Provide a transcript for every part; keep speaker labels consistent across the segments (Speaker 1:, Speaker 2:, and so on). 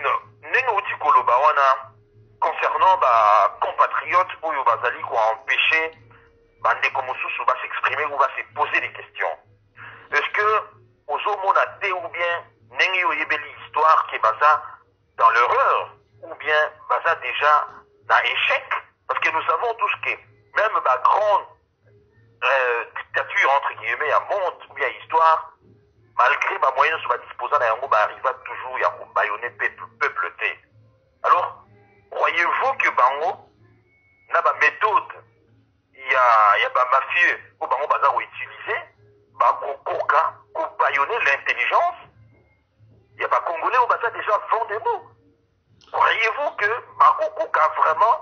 Speaker 1: Kevin, nengo uti koloba wana concernant ba compatriotes oyo bazali ko empêcher bandeko mosusu va s'exprimer ou va se poser des questions. Est-ce que ozomona te ou bien nengi oyebeli histoire qui baza dans l'erreur ou bien baza déjà dans échec? Parce que nous savons tous que même ma grande dictature entre guillemets à monde ou bien histoire, malgré ma moyenne sur ma disposant à yango arriva toujours ya bayonner peuple té. Alors croyez-vous que bango na ba méthode ya ba mafieux ou bango baza ko utiliser ba koka ko bayonner l'intelligence? Il y a pas congolais ou baza déjà vent des mots. Croyez-vous que ba koka vraiment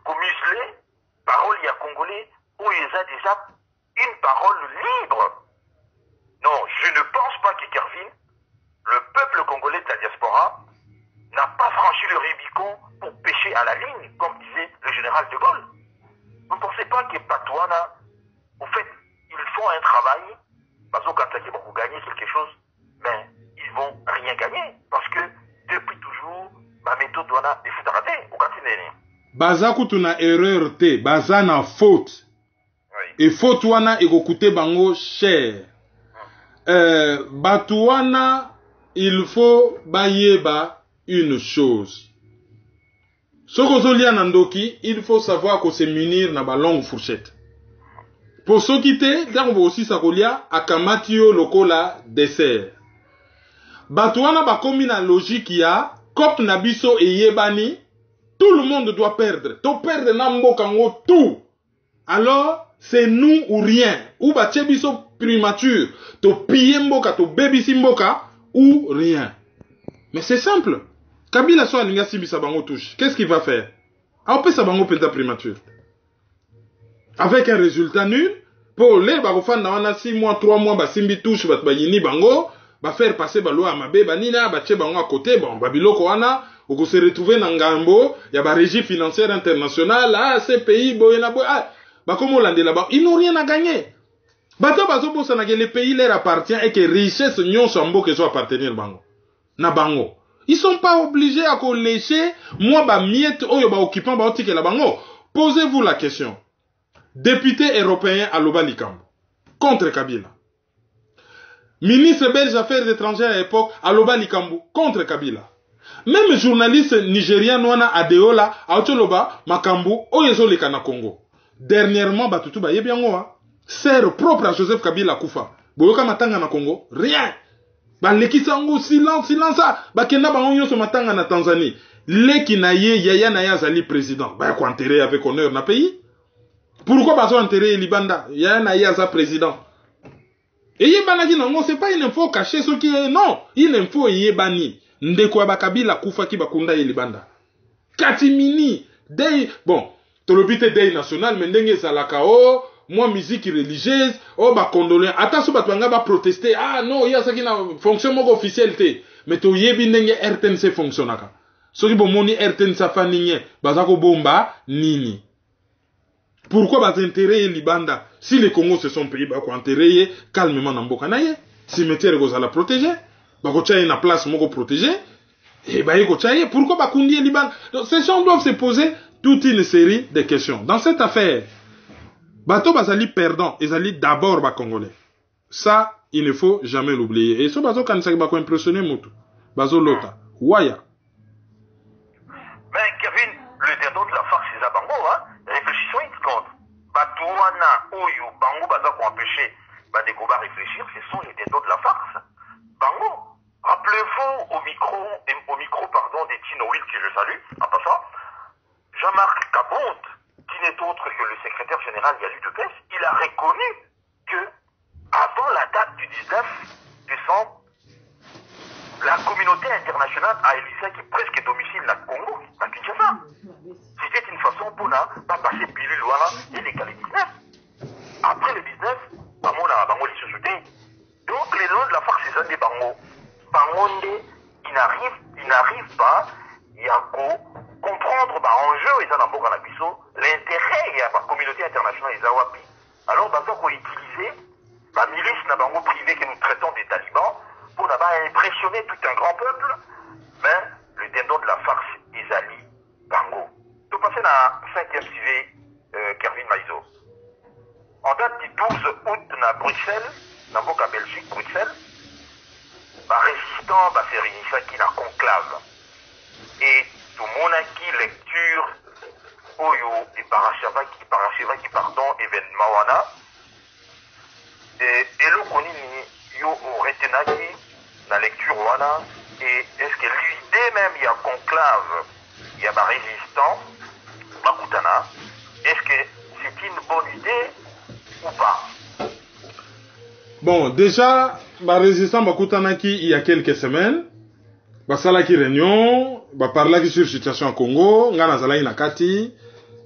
Speaker 1: ko museler parole ya congolais où ils ont déjà une parole libre? Non, je ne pense pas que Kervin, le peuple congolais de la diaspora, n'a pas franchi le Rubicon pour pêcher à la ligne, comme disait le général de Gaulle. Vous ne pensez pas que Patouana, au fait, ils font un travail, parce que quand ils vont gagner quelque chose, mais ils vont rien gagner, parce que depuis toujours, ma méthode doit est rater au continent.
Speaker 2: Baza kutuna erreur te, baza na faute.
Speaker 1: Oui.
Speaker 2: Et faute wana ekokute bango cher. Batouana, il faut bayeba une chose. Sokozolia nandoki, il faut savoir qu'on se munir na ba longue fourchette. Pour ceux qui te, donc aussi sakolia akamatio lokola dessert. Batouana ba komi na logique ya, kop na biso e yebani, tout le monde doit perdre. To perdre na mboka ngo tout. Alors, c'est nous ou rien. Ou ba biso primature. To piller mboka, to baby mboka, ou rien. Mais c'est simple. Kabila so alinga simbi sabango touche. Qu'est-ce qu'il va faire? Aope sabango penta primature. Avec un résultat nul, pour les barofan na wana 6 mois, 3 mois, ba simbi touche, bat bayini bango, ba faire passer ba loi mabe, ba nina, ba tche bango à côté, bon, babiloko wana, ou ko se retrouver na ngambo, ya ba régie financière internationale, ah, ces pays, boyena boy, ah, bah comme Hollande là-bas, ils n'ont rien à gagner. Bato bazo bosa na que le pays leur appartient et que richesse nyon sambo que soit appartenir bango. Na bango. Ils sont pas obligés à lécher moi ba miette oyo ba occupant ba otike la bango. Posez-vous la question. Député européen à Loba Likambo contre Kabila. Ministre belge affaires étrangères à l'époque à Loba Likambo contre Kabila. Même journaliste nigérien noana Adeola à Otoloba Makambo oyezo leka na Congo. Dernièrement, Batutu ba yebiango sert propre à Joseph Kabila Koufa. Boyoka matanga na Congo, rien. Ba lekisango silence ba kenda ba onyo so matanga na Tanzanie. Leki na ye yaya na ya zali président. Ba ko enterrer avec honneur na pays. Pourquoi ba so enterrer Libanda? Yaya na ya za président. Et yebana ki non, c'est pas une info cachée ce qui est non, une info yebani. Ndeko ba Kabila Koufa ki ba kunda ye Libanda. Katimini day bon Tolobite Day national, mais ndenge salaka oh, moi musique religieuse, oh ba condoléances. Attention ba twanga ba protester. Ah non, il y a ça qui na fonction moko officielle te. Mais to yebi ndenge RTNC fonctionnaka. Soki bo moni RTNC fa ninye, bazako bomba nini. Pourquoi ba intérêt Libanda? Si les Congos se sont payés, ba ko enterrer calmement na mboka na ye. Cimetière ko la protéger. Ba ko tchaye na place moko protéger. Et ba ko tchaye, pourquoi ba kundi Libanda? Donc ces gens doivent se poser toute une série de questions. Dans cette affaire, Bato Bazali perdant, ils allaient d'abord ba Congolais. Ça, il ne faut jamais l'oublier. Et ce Bato Kansaki Bako impressionné Moutou. Bazo Lota. Waya.
Speaker 1: Mais Kevin, le dédon de la farce, c'est à Bango, hein? Réfléchissons une seconde. Batouana, Oyo, Bango, Baza pour empêcher Badegouba réfléchir, ce sont les dédons de la farce. Bango, rappelez-vous au micro, pardon, d'Etienne Will, que je salue, en passant, Jean-Marc Kabonde, qui n'est autre que le secrétaire général Yalu de Pes, il a reconnu que, avant la date du 19 décembre, la communauté internationale a élisé qui est presque domicile à Congo, à Kinshasa. C'était une façon pour ne pas passer pilule Luana et les 19. Après le 19, Bango n'a pas les donc les noms de la farce, c'est des Bango. Bangonde, il n'arrive pas, il y a comprendre enjeu et ça dans l'intérêt de la communauté internationale des Awapi. Alors, il faut utiliser la milice privée que nous traitons des talibans pour impressionner tout un grand peuple, mais 5e civé Kervin Maizo. En date du 12 août na Bruxelles, na mboka Belgique, Bruxelles, résistant se réunissaki na conclave. Et tout monaki lecture oyo et parachevaki pardon événement wana. Et eloko nini yo retenaki na lecture wana. Et est-ce que l'idée même il y a conclave, il y a résistant, bakutana, est-ce que c'est une bonne idée ou pas?
Speaker 2: Bon, déjà, résistant bakutanaki il y a quelques semaines, basalaki réunion, parlaki sur situation au Congo, ngana zalaki nakati,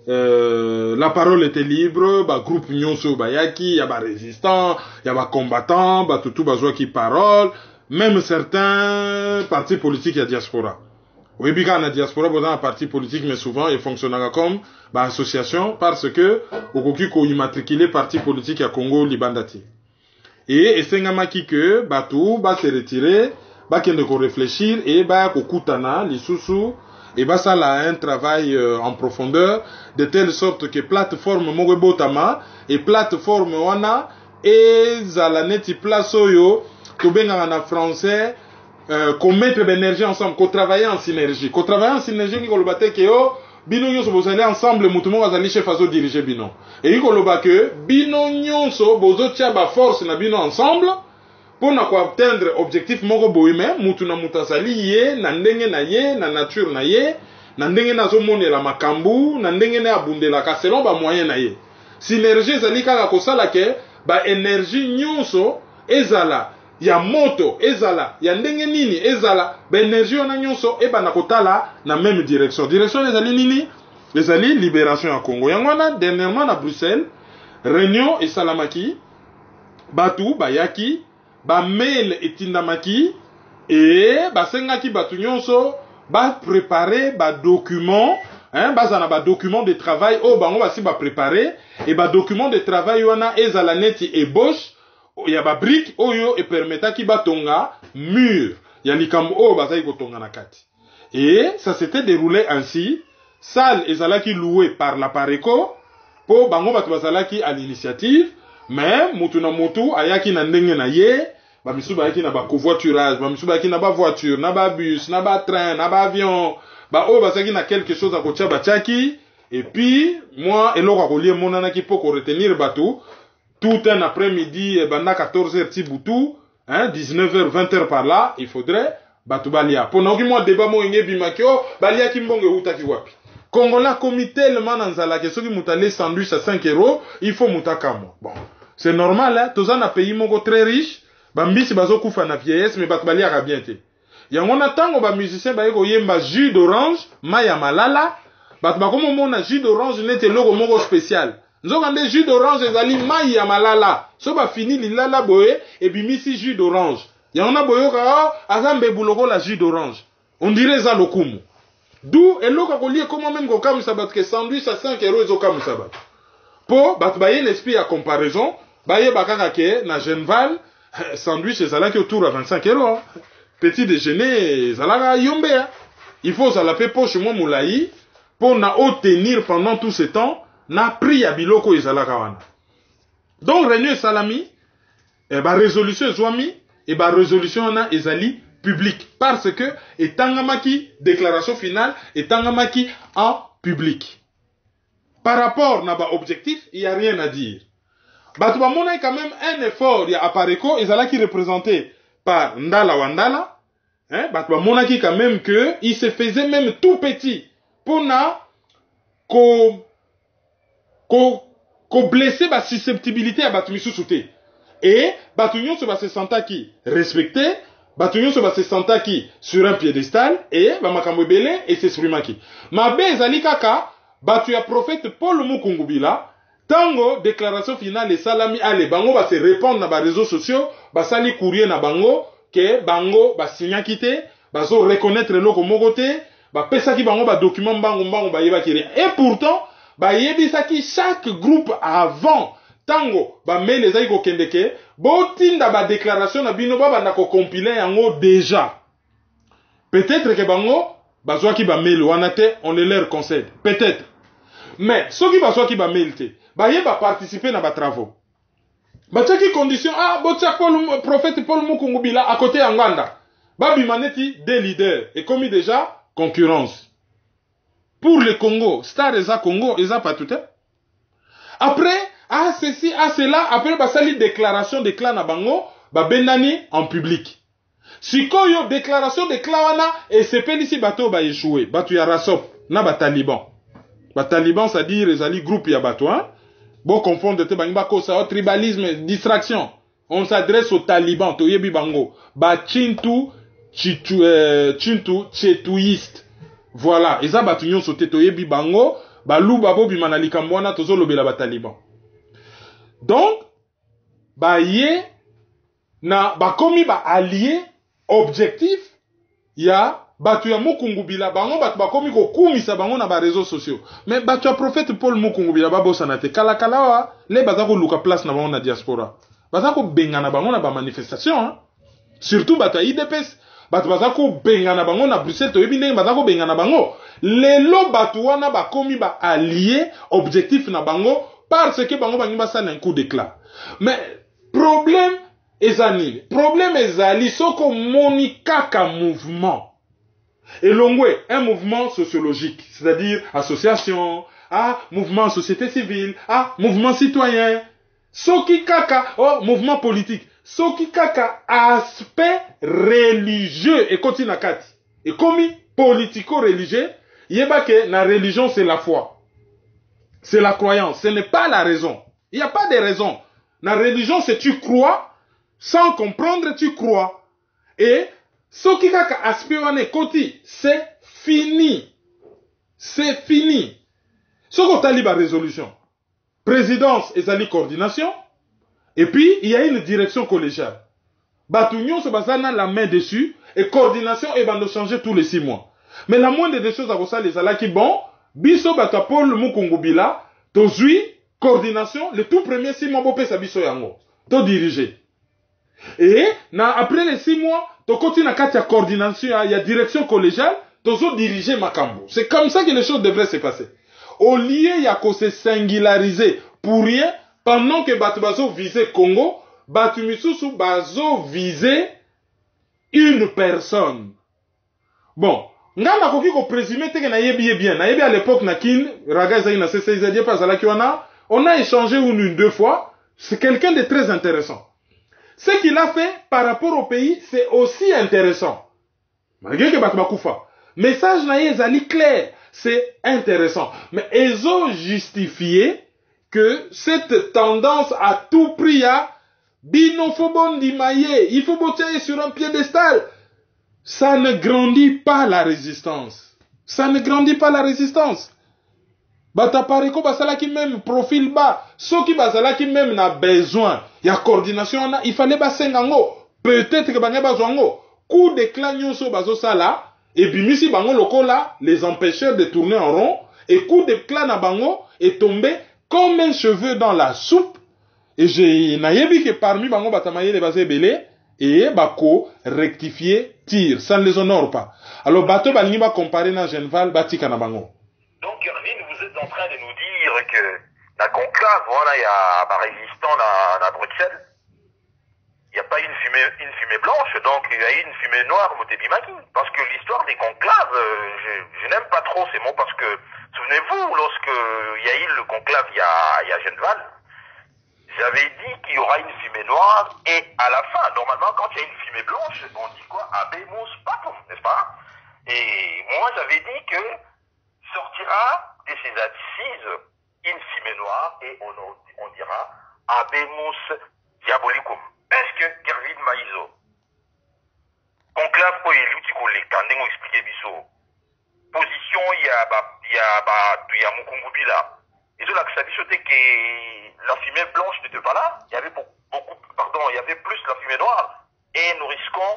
Speaker 2: la parole était libre, groupe nyonso bayaki, il y a résistant, il y a combattant, tutu bazwaki parole. Même certains partis politiques, il y a diaspora. Oui, bien quand on a diaspora, bon, dans un parti politique, mais souvent, il fonctionne comme association parce que au ko immatriculé parti politique à Congo Libandati. Et sengamaki que tout se retirer, kende ko réfléchir et ko kutana lisusu et ça là un travail en profondeur de telle sorte que plateforme Mogobotama et plateforme wana et la neti place oyo to benga en français qu'on mette l'énergie ensemble, qu'on travaille en synergie. Qu'on travaille en synergie, qu'on le que yo, bino nyonso bozo aller ensemble, mutumo azali chef azo diriger bino. Et qu'on le que bino nyonso bozo tia ba force na bino ensemble, pour na ko atteindre objectif moko boyime, mutu na mutasali ye, na ndenge na ye, na nature na ye, na ndenge na zo monela makambu, na ndenge na abundela ka selon ba moyen na ye. Synergie zali kaka kosala ke ba énergie nyonso ezala ya moto ezala ya ndenge nini ezala ba énergie wana nyonso ebana kotala na même direction ezali nini ezali libération ya Congo yango wana dernièrement na Bruxelles réunion esalamaki batu bayaki ba mail etindamaki et basengaki batu nyonso ba préparer ba document bazana ba document de travail o bango basi ba préparer et ba document de travail wana ezala neti ébauche ya ba brique oyo e permetta ki batonga mur ya likambo oyo bazali kotonga na kati. Et ça s'était déroulé ainsi, salle ezalaki louée par la Pareco po bango bato bazalaki à l'initiative, mais mutu na mutu ayaki na ndenge na ye, ba misu bayaki na ba covoiturage, ba misu bayaki na ba voiture, na ba bus, na ba train, na ba avion, ba oyo bazalaki na quelque chose à kotia batiaki. Et puis moi eloko akolie monanaki po ko retenir bato tout un après-midi, banda 14h Tiboutou, 19h, 20h par là, il faudrait batu balia. Pendant que moi débat mo ngé bimakio, balia kimbonge utaki wapi. Congolais commis tellement nanzala que ceux qui mutale sandwich à 5 €, il faut mutakamo. Bon, c'est normal hein, tous un pays mongo très riche, bambisi bazo kufa na vieillesse mais batu balia ka bien té. Yango na tango ba musicien ba yeko yemba jus d'orange, maya malala, batu ba komo mona jus d'orange nete logo mongo spécial. Nzokande jus d'orange ezali mai ya malala. So ba fini lilala boye et bimisi jus d'orange. Ya on a boyoka azambe buloko la jus d'orange. On dirait ça lokumu. D'où eloka kolie comment même ko kamusa bat que sandwich à 5 € ezo kamusa bat. Po bat baye l'esprit à comparaison, baye bakaka ke na Genval sandwich ezalaki autour à 25 €. Petit déjeuner ezalaka yombe. Il faut ça la fait poche mo moulayi pour na tenir pendant tout ce temps. Na pri ya biloko ezalaka wana. Donc réunion salami et résolution ezwami et résolution na ezali public parce que etangamaki déclaration finale etangamaki en public. Par rapport na objectif, il y a rien à dire. Batu ba mona quand même un effort ya Apareco ezalaki représenté par Ndala Wandala, batu ba mona qui quand même que il se faisait même tout petit pour na ko blesser ba susceptibilité à batu misusu te. Et batu nyonso ba se sentaki respecté, batu nyonso ba se sentaki sur un piédestal et ba makambo ebele et s'exprimaki. Mabe ezali kaka batu ya prophète Paul Mukungubila tango déclaration finale et salami ale bango ba se répondre na ba réseaux sociaux, ba sali courrier na bango que bango ba signaki te, ba zo reconnaître loko moko te, ba pesaki bango ba document bango ba yeba kiri. Et pourtant ba yebisaki chaque groupe avant tango ba mail ezali ko kendeke botinda ba déclaration na bino ba banda ko compiler yango déjà. Peut-être que bango bazwaki ba mail wana te on les leur concède peut-être. Mais soki bazwa ki ba mail te, ba ye ba participer na ba travaux. Ba tchaki condition botia prophète Paul Mukungu Bila à côté ya Nganda. Ba bimaneti des leaders et commis déjà concurrence. Pour le Congo, Star eza Congo, eza pas tout. Après, ceci, cela, après ba sali déclaration de clan na bango, ba benani en public. Sikoyo déclaration de clan wana et sepeli ici bato ba échoué, bato ya Rasop na ba Taliban. Ba Taliban ça dit ezali groupe ya bato hein. Bon confondre te bangi ba kosa tribalisme, distraction. On s'adresse aux talibans, to yebi bango. Ba Chintu Chetouiste. Voilà, eza batu nyonso te to yebi bango, ba lu babo bimana likambo wana tozo lobela ba taliban. Donc ba ye na ba komi ba allié objectif ya batu ya Mukungu Bila bango batu ba komi ko kumisa bango na ba réseaux sociaux. Mais batu ya prophète Paul Mukungu Bila ba bosana te kala wa le bazako luka place na bango na diaspora. Bazako bengana bango na ba manifestation hein? Surtout batu ya IDPS. Batu bazako bengana bango na Bruxelles to yebi ndenge bazako bengana bango. Lelo batu wana ba komi ba allié objectif na bango parce que bango bangi ba sala un coup d'éclat. Mais problème ezali. Problème ezali soko moni kaka mouvement. Et longwe un mouvement sociologique, c'est-à-dire association, mouvement société civile, mouvement citoyen. Soki kaka mouvement politique. Soki kaka aspect religieux et continue na kati. Et comme politico-religieux, yeba que la religion c'est la foi. C'est la croyance, ce n'est pas la raison. Il n'y a pas de raison. La religion c'est tu crois, sans comprendre tu crois. Et soki kaka aspect wane koti, c'est fini. C'est fini. Soko tali ba résolution. Présidence ezali coordination. Et puis, il y a une direction collégiale. Batunion se base la main dessus et coordination et va nous changer tous les 6 mois. Mais la moindre des choses à ça, les ala qui bon, biso batapol Mukungu Bila, to zui, coordination, les tout premiers 6 mois, bopé sa biso yango, to diriger. Et, après les 6 mois, to continue à katia coordination, il y a direction collégiale, to zo diriger Makambo. C'est comme ça que les choses devraient se passer. Au lieu, il y a qu'on se singulariser pour rien, pendant que batu bazo vise Congo, batu misusu bazo vise une personne. Bon, ngana koki ko présumer teke na yebi bien. Na yebi à l'époque na kin, raga zayi na CCZ pas à la kiwana, on a échangé une deux fois. C'est quelqu'un de très intéressant. Ce qu'il a fait par rapport au pays, c'est aussi intéressant. Malgré que batu bakufa. Message na yezali clair, c'est intéressant. Mais ils ont justifié que cette tendance à tout prix à il faut botter sur un piédestal. Ça ne grandit pas la résistance. Ça ne grandit pas la résistance. Batapareko basala qui même profil bas. Ceux qui basala qui même n'a besoin. Il y a coordination, il fallait basengango. Peut-être que bangé bazongo. Coup de clan so bazo sala. Et puis misi bango lokola les empêcheurs de tourner en rond. Et coup de clan à bango est tombé comme un cheveu dans la soupe. Et j'ai naïbi que parmi bango batamaye les basé belé et bako rectifier tir, ça ne les honore pas. Alors bateau balingi ba comparer na Genval batika na bango.
Speaker 1: Donc Irvine, vous êtes en train de nous dire que la conclave, voilà, il y a résistant à Bruxelles. Il n'y a pas une fumée blanche, donc il y a une fumée noire Motebimaki. Parce que l'histoire des conclaves, je n'aime pas trop ces mots parce que souvenez-vous, lorsque il y a eu le conclave, il y a Genval, j'avais dit qu'il y aura une fumée noire et à la fin, normalement, quand il y a une fumée blanche, on dit quoi? Abemus patum, n'est-ce pas? Et moi, j'avais dit que sortira de ces assises une fumée noire et on dira Abemus diabolicum. Est-ce que Gervin Maïzo, conclave pour les Kandeng expliqué biso, position, il y a Mukungu Bila. Et de là que ça dit que la fumée blanche n'était pas là, il y avait il y avait plus la fumée noire, et nous risquons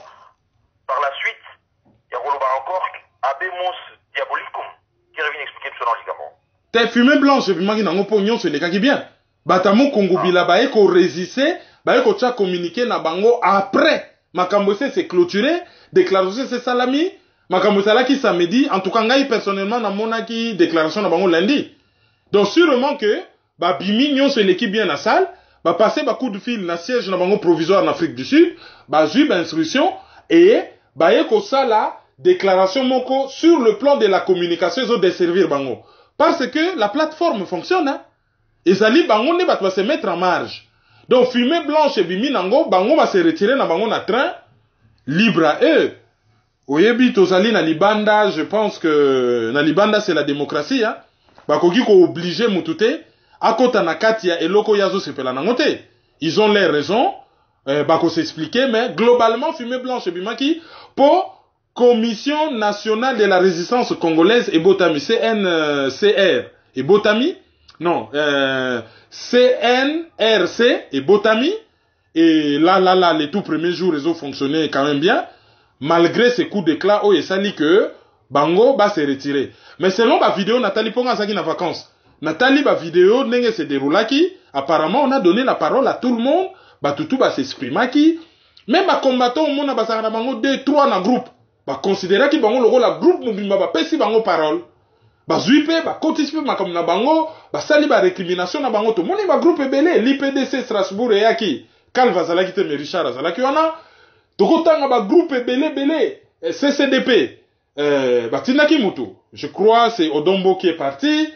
Speaker 1: par la suite, il y a encore Abemus diabolicum, qui revient expliquer tout ça dans le ligament.
Speaker 2: T'es fumée blanche, je m'imagine en opinion, c'est les cas qui bien. Batamo Congo Bila, ko résister, ko tcha communiquer na bango après. Makambose c'est clôturé, déclaration c'est salami, Makambose là qui samedi, en tout cas, personnellement, na monaki déclaration na bango lundi. Donc sûrement que bah bimi nyonso l'équipe bien la salle, bah passer bah coup de fil na siège na bango provisoire en Afrique du Sud, bah j'ai bah instruction et bah yeko ça là déclaration moko sur le plan de la communication ils ont desservir bango parce que la plateforme fonctionne hein. Ezali bango ne va se mettre en marge. Donc fumée blanche et bimi nango bango va se retirer na bango na train libre à eux. Oyebi tozali na libanda, je pense que na libanda c'est la démocratie hein. Bakoki ko obligé mutute akota na kati ya eloko yazo sepela nango te. Ils ont leurs raisons bako s'expliquer mais globalement fumée blanche et bimaki pour Commission nationale de la résistance congolaise et Botami CNCR et Botami non CNRC et Botami et là les tout premiers jours ils ont fonctionné quand même bien malgré ces coups d'éclat oh et ça dit que Bango va se retirer mais selon ma vidéo Nathalie Ponga Saki na vacances Nathalie ba vidéo n'enge se déroula qui apparemment on a donné la parole à tout le monde ba tout va s'exprimer qui même ma combattant au monde ba na bango 2-3 na groupe ba considérer ki bango logo la groupe mobimba ba pesi bango parole ba zuipe ba kotisipe makambo na bango ba sali ba récrimination na bango to moni ba groupe ebele l'IPDC Strasbourg et yaki Calva zalaki te Richard azalaki wana to kotanga ba groupe ebele CCDP ba tinaki mutu je crois c'est Odombo qui est parti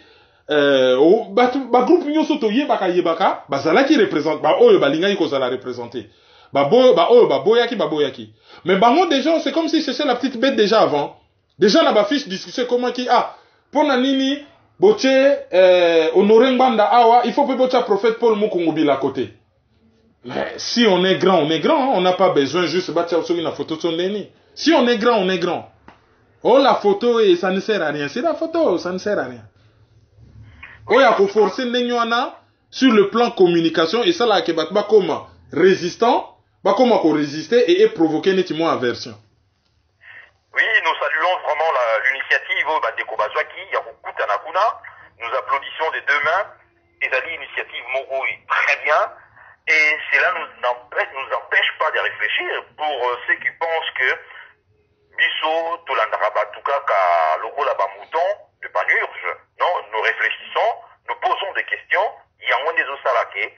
Speaker 2: ba groupe nyonso to yebaka ba zalaki représente ba oyo balingaki ko zala représenter baboyaki. Mais bango déjà, c'est comme si c'était la petite bête déjà avant. Déjà, on a ba fiche discussion comment qui pour nanini boche honoré Mbanda awa, il faut que boche prophète Paul Mukungubila à côté. Mais si on est grand, on n'a pas besoin juste battre sur une photo de son neni. Si on est grand. Oh la photo et ça ne sert à rien, c'est la photo, ça ne sert à rien. Oh ya ko forcer nengwana sur le plan communication et ça là que batba comme résistant. Bah comment qu'on résister et provoquer nettement aversion.
Speaker 1: Oui, nous saluons vraiment l'initiative de Kobazwaki, Yakuku Tanakuna. Nous applaudissons des deux mains. Et l'initiative Moro est très bien. Et cela nous empêche pas de réfléchir pour ceux qui pensent que Bisso, Tolandaraba, Tukaka, Logo Laba Mouton, de Panurge. Non, nous réfléchissons, nous posons des questions. Yangon des Osalake,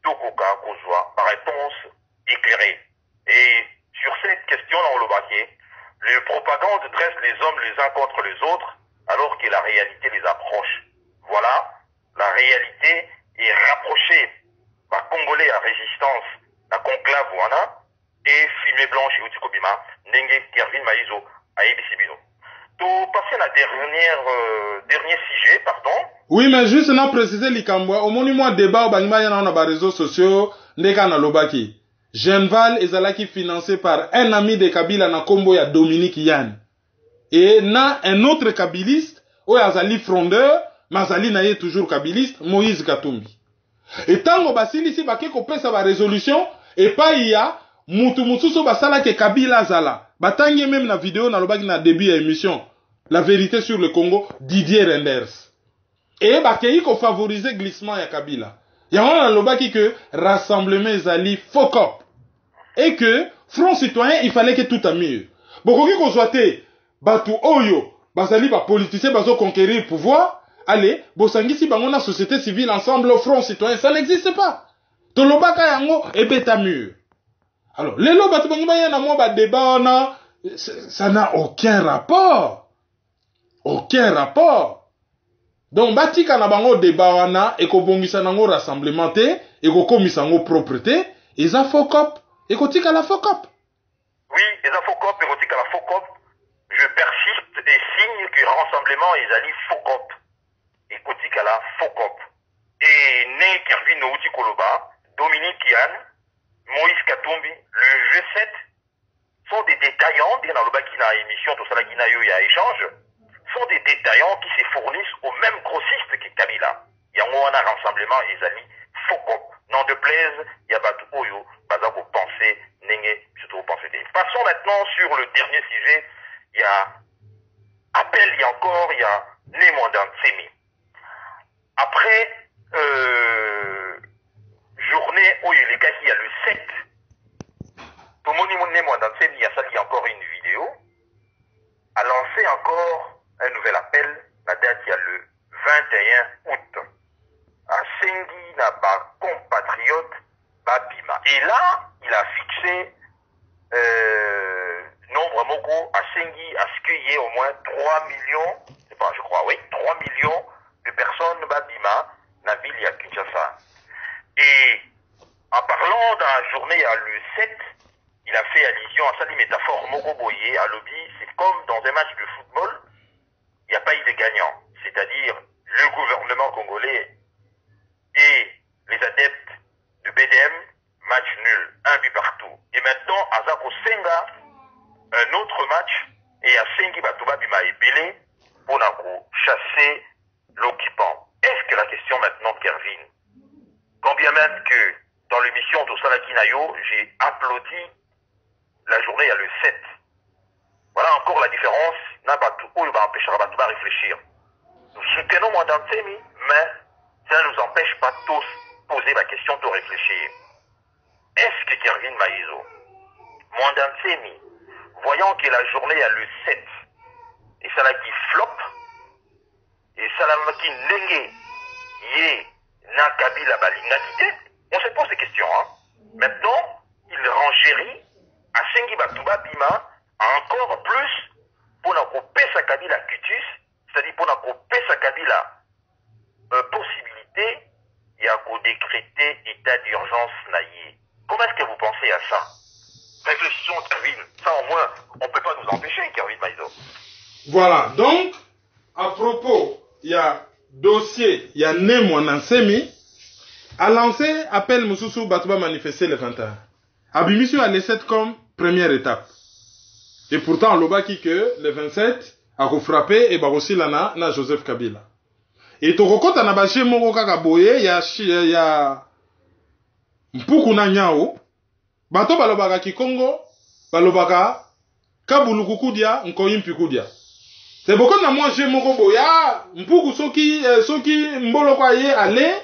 Speaker 1: Tokoka, Kozwa, par réponse éclairé. Et sur cette question-là, on le baquet, les propagandes dressent les hommes les uns contre les autres, alors que la réalité les approche. Voilà, la réalité est rapprochée par Congolais à résistance, la conclave Wana, et fumée blanche et Outikobima, Nenge Kervin Maïzo, à Ebisibino. Pour passer à la dernier sujet, pardon.
Speaker 2: Oui, mais juste là, préciser l'Ikambwa, au monument débat, on a les réseaux sociaux, Ndeka na Lobaki. Genval ezalaki financé par un ami de Kabila na kombo ya Dominique Yann. Et na un autre kabiliste, oyo azali frondeur, mazali na ye toujours kabiliste, Moïse Katumbi. Et tango basili si bake ko pesa ba résolution, et pas ya mutu mususo basala ke Kabila zala. Batangi même na vidéo na lobaki na début ya émission, la vérité sur le Congo, Didier Renders. Et bake ko favoriser glissement ya Kabila. Yango na lobaki que rassemblement ezali fokop. Et que Front Citoyen, il fallait que tout a mieux. Bokoki ko zoate batu oyo, bazali ba politicien bazo conquérir pouvoir, allez, bosangisi bango na société civile ensemble au Front Citoyen, ça n'existe pas. To lobaka yango ebeta mur. Alors, lelo batu bango ba yana mo ba débat na ça n'a aucun rapport. Aucun rapport. Donc batika na bango débat wana e ko bongisa nango rassemblement te e ko komisa ngo propreté, eza fokop. Et kotika la fokop.
Speaker 1: Oui, et la fokop, et kotika la fokop. Je persiste et signe que rassemblement est allé fokop. Et kotika la fokop. Et né Kervin Outi Koloba, Dominique Yann, Moïse Katumbi, le G7 sont des détaillants, bien dans le bas qui n'a émission, tout ça là qui n'a eu à échange, sont des détaillants qui se fournissent aux mêmes grossistes que Kabila. Yango wana rassemblement est allé fokop. N'en déplaise, il y a Batu Oyo, Bazako pensée, Nenge, surtout pensée. Passons maintenant sur le dernier sujet. Il y a appel, il y a encore, il y a Némondan Tsemi. Après, journée où il y a le 7, tout le monde Némondan Tsemi, il y a ça, il y a encore une vidéo, a lancé encore un nouvel appel. La date, il y a le 21 août. 3 millions, c'est pas, je crois, oui, 3 millions de personnes babima na ville ya Kinshasa. Et en parlant dans la journée à le 7, il a fait allusion à ça, des métaphores Mokoboye, à lobby, c'est comme dans un match de football, il n'y a pas eu de gagnant. C'est-à-dire le gouvernement congolais et les adeptes de BDM, match nul, un but partout. Et maintenant, Azako Senga, un autre match, et à Sengi Batouba Bima Ebele, pour chasser l'occupant. Est-ce que la question maintenant, Kervin, quand bien même que dans l'émission Tosala Kinayo, j'ai applaudi la journée à le 7. Voilà encore la différence, n'a pas tout, où il va empêcher Batouba de réfléchir. Nous soutenons Mwandansemi, mais ça ne nous empêche pas tous de poser la question de réfléchir. Est-ce que Kervin Maïzo, Mwandansemi, voyant que la journée a le 7, et ça là qui floppe, et ça là qui n'engue, yé, n'a Kabila Balingakité, on se pose des questions, hein. Maintenant, il renchérit à Sengi Batouba Bima encore plus pour n'a couper sa Kabila cutus, c'est-à-dire pour n'a couper sa Kabila possibilité, il y a qu'au décréter état d'urgence naïe. Comment est-ce que vous pensez à ça? Réfléchissons, Kervin. Ça, au moins, on ne peut pas nous empêcher, Kervin Maïzo.
Speaker 2: Voilà. Donc, à propos, il y a dossier, il y a Nemo Nansemi, a lancé appel Moussoussou Batouba manifester le 21. Abimissu a laissé comme première étape. Et pourtant, on l'a dit que le 27 a frappé et aussi là na Joseph Kabila. Et tu reconnais à Nabaché Moko Kakaboye, il y a Mpuku na Nyao, Bato balobaka Kikongo, balobaka Kabulukukudia, Nkoyimpikudia. C'est beaucoup na moi j'ai Moko Boya, Mpuku soki Mbolo kwa ye ale,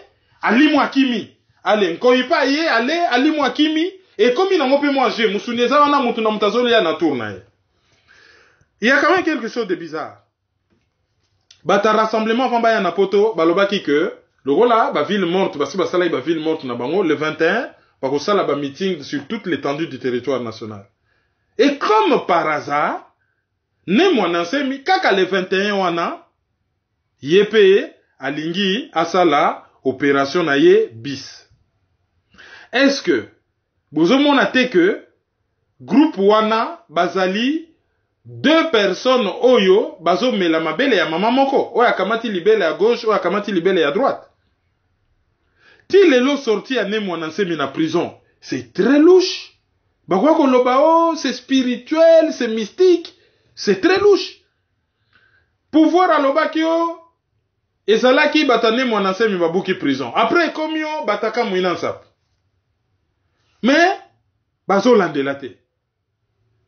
Speaker 2: alimu akimi. Ale, Nkoyipa ye ale, alimu akimi. Et comme il n'a pas mangé, Moussounéza wana mutuna mutazoli ya na tourne. Il y a quand même quelque chose de bizarre. Bata rassemblement vamba ya na poto, balobaki que le rôle ba ville morte parce que basala ba ville morte na bango le 21 parce que ça là ba meeting sur toute l'étendue du territoire national. Et comme par hasard, ne Mwandansemi kaka le 21 wana yepé alingi asala opération na ye bis. Est-ce que vous avez que groupe wana bazali deux personnes oyo bazo mela mabele ya mama moko oya kamati libele à gauche oya kamati libele à droite. Ti lelo sorti à ne Mwandansemi na prison, c'est très louche. Bakwa koloba oh, c'est spirituel, c'est mystique, c'est très louche. Pouvoir aloba kyo ezalaki batane Mwandansemi babuki prison. Après comme yo bataka mwinansap. Mais bazo landela te.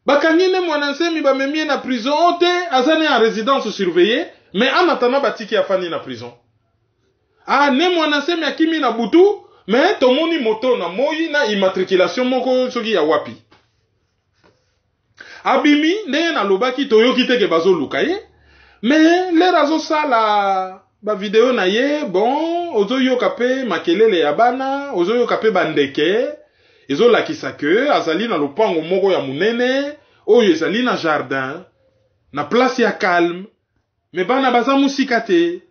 Speaker 2: Bakangine Mwandansemi ba memie na prison te azane en résidence surveillée, mais en attendant batiki afani na prison. Ah ne Mwandansemi akimi na butu, mais tomoni moto na moyi na immatriculation moko soki ya wapi. Abimi ne na lobaki toyoki te ke bazo lukaye, mais les razo sala ba vidéo na ye bon ozo yoka pe makelele ya bana, ozo yoka pe bandeke. Ezo lakisa ke azali na lopango moko ya munene, oyo ezali na jardin, na place ya calme, mais bana baza musika te.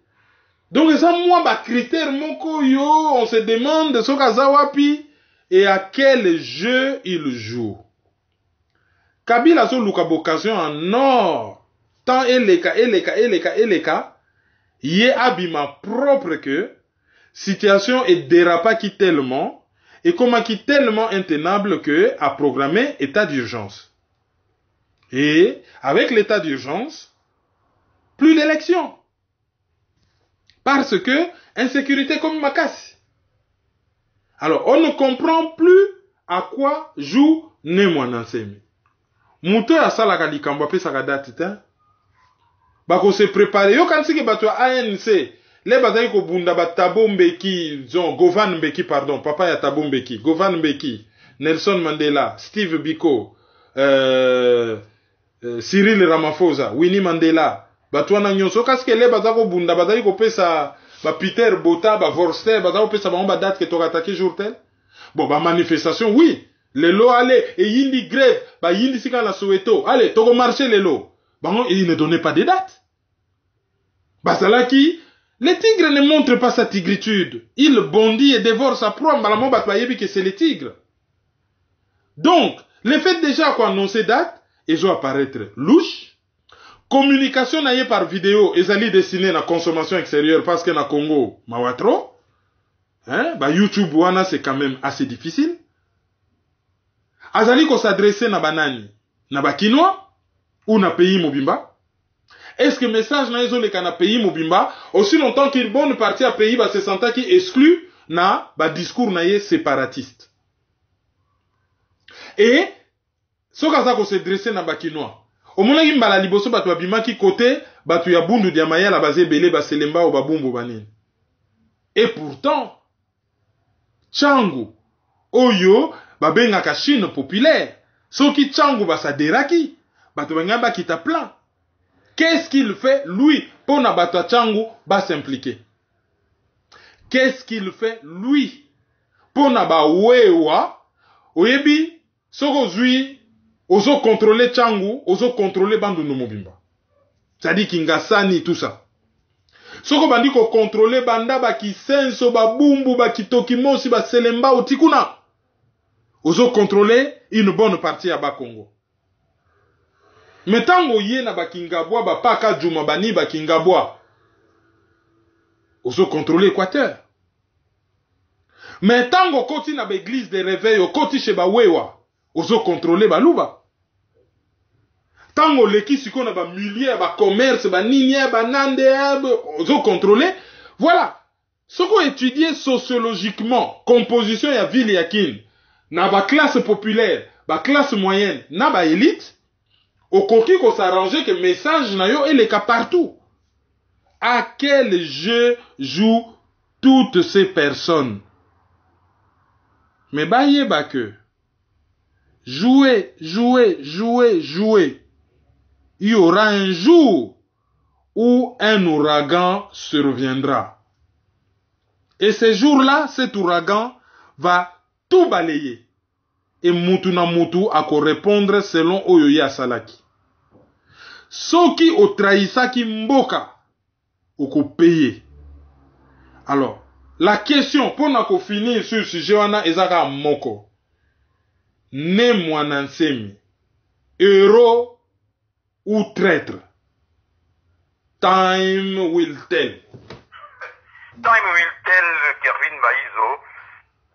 Speaker 2: Donc eza mwa ba critère moko yo, on se demande soki aza wapi et à quel jeu il joue. Kabila zo luka occasion en or, tant eleka, ye abima propre que situation et dérapa qui tellement et comment qui tellement intenable que a programmé état d'urgence. Et avec l'état d'urgence, plus d'élections. Parce que insécurité comme Makassi. Alors, on ne comprend plus à quoi joue ne Mwandansemi. Mouto ya salaka likambo pe saka date ta. Bako se préparer yo kansi ke bato ANC le bazali ko bunda ba Thabo Mbeki, Govan Mbeki pardon, papa ya Thabo Mbeki, Govan Mbeki, Nelson Mandela, Steve Biko, Cyril Ramaphosa, Winnie Mandela, batwana nyonso kaske le bazako bunda bazali ko pesa ba Peter Bota, ba Vorster, bazako pesa ba date ke to attaquer jour tel. Bon ba manifestation oui, le lo allez et yindi grève, ba yindi sika la Soweto, allez toko marcher le lo. Bon, il ne donnait pas de date. Basalaki, le tigre ne montre pas sa tigritude. Il bondit et dévore sa proie. Malamo batbayebi que c'est le tigre. Donc, le fait déjà qu'on annonce date, ils ont apparaître louche. Communication naye par vidéo, ils allaient dessiner la consommation extérieure parce que na Congo, mawatro. Hein? Bah YouTube wana c'est quand même assez difficile. Azali ko s'adresser na banani, na bakinois ou na pays mobimba. Est-ce que message na ezo le kana pays mobimba aussi longtemps qu'une bonne partie à pays ba se senta qui exclut na ba discours na ye séparatiste. Et soka za ko se dresser na bakinois. Omona ki mbala liboso batu babima ki côté batu ya bundu dia maya la base belé ba selemba ou ba bumbu banini. Et pourtant Tchangu oyo babengaka Chine populaire. Soki Tchangu basaderaki batu bangaba kita plan. Qu'est-ce qu'il fait lui pour na batu Tchangu ba s'impliquer? Qu'est-ce qu'il fait lui pour na ba wewa oyebi soko zui ozo contrôler Tchangu ozo contrôler bandu no mobimba. C'est-à-dire Kingasani tout ça. Soko bandi ko contrôler banda ba kisenso ba bumbu ba kitokimosi ba selemba otikuna. Ozo contrôler une bonne partie à Bas-Congo. Mais tango ye na ba Kingabwa ba paka juma bani ba Kingabwa. Ozo contrôler Équateur. Mais tango koti na ba église de réveil o koti chez ba wewa. Ozo contrôler ba luba. Tango leki siko na ba milliers ba commerce ba ninia ba nande ozo contrôler. Voilà. Ce qu'on étudie sociologiquement composition ya ville ya kin na ba classe populaire, ba classe moyenne, na ba élite, au coquille qu'on s'arrange que message na yo et les cas partout. À quel jeu jouent toutes ces personnes? Mais ba yeba que jouer. Il y aura un jour où un ouragan surviendra. Et ce jour-là, cet ouragan va tout balayer. Et mutu na mutu a ko répondre selon Oyoya Salaki. Soki o trahisaki mboka, o ko payer. Alors, la question, pour na ko finir sur ce sujet wana ezaka moko. Ne mwanansemi, héros ou traître? Time will tell.
Speaker 1: Time will tell, Kervin Maïzo,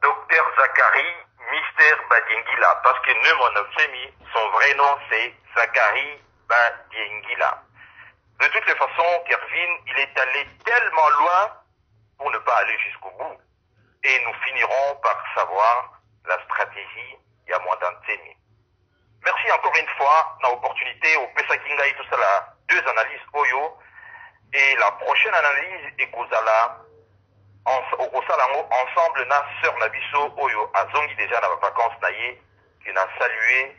Speaker 1: Docteur Zachary, Mystère Badiengila, parce que Neumonopsemi, son vrai nom c'est Zachary Badiengila. De toutes les façons, Kervin, il est allé tellement loin pour ne pas aller jusqu'au bout. Et nous finirons par savoir la stratégie Yamondansemi. Merci encore une fois, dans l'opportunité, au Pesakinga et tout ça, là, 2 analyses Oyo, et la prochaine analyse est Kozala, ensemble, na sœur Nabiso Oyo, a zongi déjà dans les vacances naïe, qui n'a salué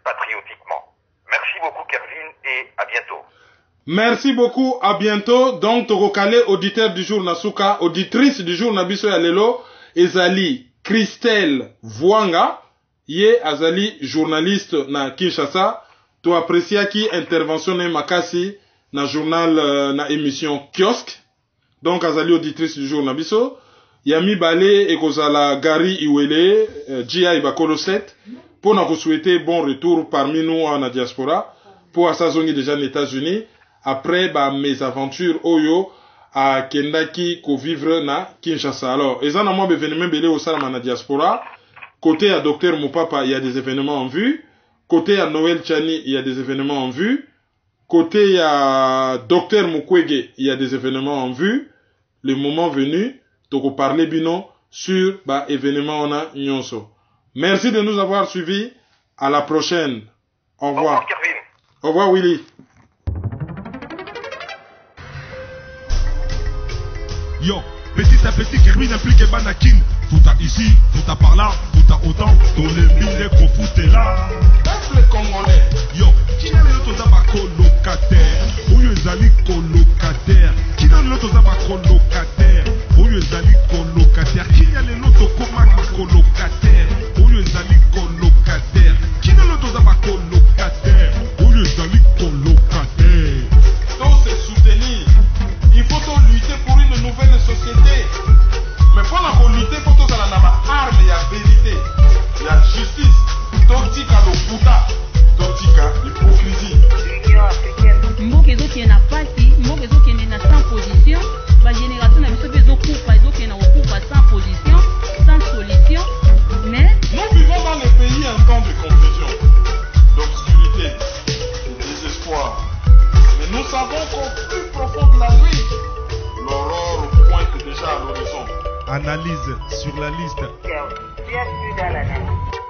Speaker 1: patriotiquement. Merci beaucoup, Kervin, et à bientôt.
Speaker 2: Merci beaucoup, à bientôt. Donc, Togokale, auditeur du jour Nasuka, auditrice du jour Nabiso Yalelo, Ezali Christelle Vwanga, Ye Azali, journaliste na Kinshasa, to apprécier qui intervention na Makasi, na journal, na émission Kiosque. Donc, Azali, auditrice du jour Nabiso, Yami Bale et Kozala Gary Iwele, Gia Ibakolo 7, pour nous souhaiter bon retour parmi nous en la diaspora, pour Asazongi déjà aux États-Unis, après mes aventures Oyo, à Kendaki, ko vivre na Kinshasa. Alors, ils en ont moins événements belé au Salam na diaspora. Côté à Docteur Moupapa, il y a des événements en vue. Côté à Noël Chani, il y a des événements en vue. Côté à Docteur Mukwege, il y a des événements en vue. Le moment venu, toko parler bino sur événement on a nyonso. Merci de nous avoir suivis. À la prochaine. Au revoir.
Speaker 1: Au revoir, Kervin.
Speaker 2: Au revoir, Willy.
Speaker 3: Yo, petit à petit, Kervin implique Banakin. Tout à ici, tout à par là, tout à autant. Dans les mille qu'on foutait là.
Speaker 2: Peuple congolais.
Speaker 3: Yo, qui n'a le toza ba colocataire? Où les amis colocataires? Qui n'a le toza ba colocataire? Où les amis colocataires? Qui n'a le loto comme colocataire? Où les amis colocataires? Qui n'a le toza ba colocataire? Où les amis colocataires?
Speaker 2: Donc c'est soutenir Nous savons qu'au plus profond de la nuit, l'aurore pointe déjà à l'horizon.
Speaker 3: Analyse sur la liste.
Speaker 4: Bienvenue dans la nuit.